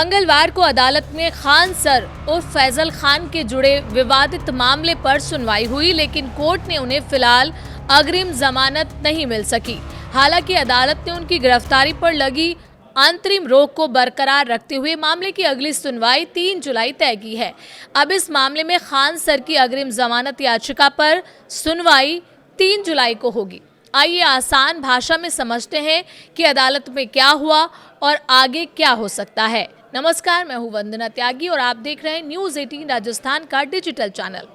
मंगलवार को अदालत में खान सर उर्फ फैजल खान के जुड़े विवादित मामले पर सुनवाई हुई, लेकिन कोर्ट ने उन्हें फिलहाल अग्रिम जमानत नहीं मिल सकी। हालांकि अदालत ने उनकी गिरफ्तारी पर लगी अंतरिम रोक को बरकरार रखते हुए मामले की अगली सुनवाई 3 जुलाई तय की है। अब इस मामले में खान सर की अग्रिम जमानत याचिका पर सुनवाई 3 जुलाई को होगी। आइए आसान भाषा में समझते हैं कि अदालत में क्या हुआ और आगे क्या हो सकता है। नमस्कार, मैं हूं वंदना त्यागी और आप देख रहे हैं न्यूज़ 18 राजस्थान का डिजिटल चैनल।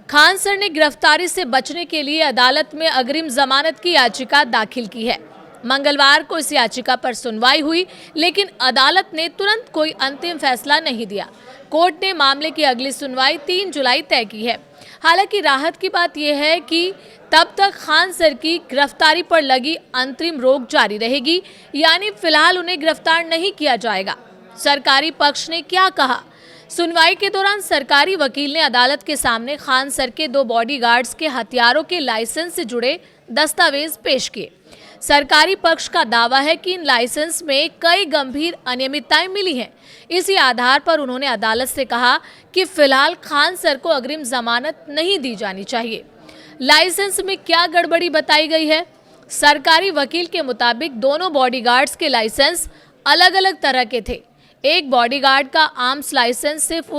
खान सर ने गिरफ्तारी से बचने के लिए अदालत में अग्रिम जमानत की याचिका दाखिल की है। मंगलवार को इस याचिका पर सुनवाई हुई, लेकिन अदालत ने तुरंत कोई अंतिम फैसला नहीं दिया। कोर्ट ने मामले की अगली सुनवाई 3 जुलाई तय की है। हालांकि राहत की बात यह है कि तब तक खान सर की गिरफ्तारी पर लगी अंतरिम रोक जारी रहेगी, यानी फिलहाल उन्हें गिरफ्तार नहीं किया जाएगा। सरकारी पक्ष ने क्या कहा? सुनवाई के दौरान सरकारी वकील ने अदालत के सामने खान सर के 2 बॉडीगार्ड्स के हथियारों के लाइसेंस से जुड़े दस्तावेज पेश किए। सरकारी पक्ष का दावा है कि इन लाइसेंस में कई गंभीर अनियमितताएं मिली हैं। इसी आधार पर उन्होंने अदालत से कहा कि फिलहाल खान सर को अग्रिम जमानत नहीं दी जानी चाहिए। लाइसेंस में क्या गड़बड़ी बताई गई है? सरकारी वकील के मुताबिक दोनों बॉडीगार्ड्स के लाइसेंस अलग अलग तरह के थे। एक बॉडीगार्ड का आर्म्स लाइसेंस सिर्फ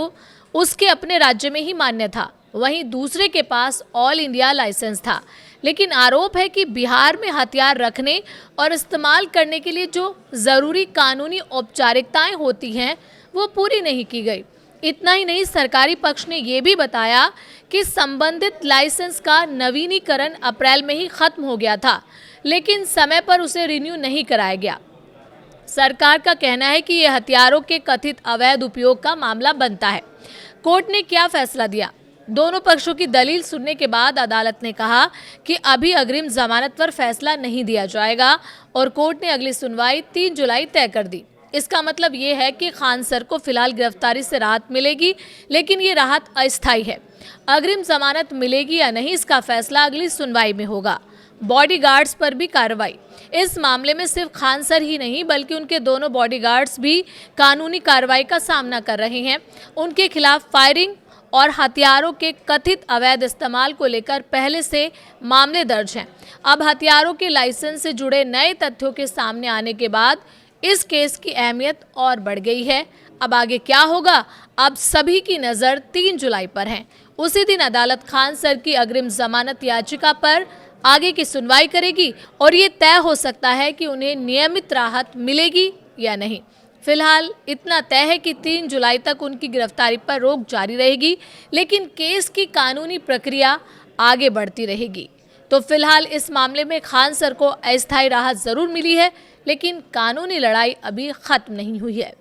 उसके अपने राज्य में ही मान्य था, वहीं दूसरे के पास ऑल इंडिया लाइसेंस था। लेकिन आरोप है कि बिहार में हथियार रखने और इस्तेमाल करने के लिए जो जरूरी कानूनी औपचारिकताएं होती हैं, वो पूरी नहीं की गई। इतना ही नहीं, सरकारी पक्ष ने ये भी बताया कि संबंधित लाइसेंस का नवीनीकरण अप्रैल में ही खत्म हो गया था, लेकिन समय पर उसे रिन्यू नहीं कराया गया। सरकार का कहना है कि यह हथियारों के कथित अवैध उपयोग का मामला बनता है। कोर्ट ने क्या फैसला दिया? दोनों पक्षों की दलील सुनने के बाद अदालत ने कहा कि अभी अग्रिम जमानत पर फैसला नहीं दिया जाएगा और कोर्ट ने अगली सुनवाई 3 जुलाई तय कर दी। इसका मतलब ये है कि खान सर को फिलहाल गिरफ्तारी से राहत मिलेगी, लेकिन ये राहत अस्थायी है। अग्रिम जमानत मिलेगी या नहीं, इसका फैसला अगली सुनवाई में होगा। बॉडीगार्ड्स पर भी कार्रवाई। इस मामले में सिर्फ खान सर ही नहीं, बल्कि उनके दोनों बॉडीगार्ड्स भी कानूनी कार्रवाई का सामना कर रहे हैं। उनके खिलाफ फायरिंग और हथियारों के कथित अवैध इस्तेमाल को लेकर पहले से मामले दर्ज हैं। अब हथियारों के लाइसेंस से जुड़े नए तथ्यों के सामने आने के बाद इस केस की अहमियत और बढ़ गई है। अब आगे क्या होगा? अब सभी की नज़र 3 जुलाई पर है। उसी दिन अदालत खान सर की अग्रिम जमानत याचिका पर आगे की सुनवाई करेगी और ये तय हो सकता है कि उन्हें नियमित राहत मिलेगी या नहीं। फिलहाल इतना तय है कि 3 जुलाई तक उनकी गिरफ्तारी पर रोक जारी रहेगी, लेकिन केस की कानूनी प्रक्रिया आगे बढ़ती रहेगी। तो फिलहाल इस मामले में खान सर को अस्थायी राहत जरूर मिली है, लेकिन कानूनी लड़ाई अभी खत्म नहीं हुई है।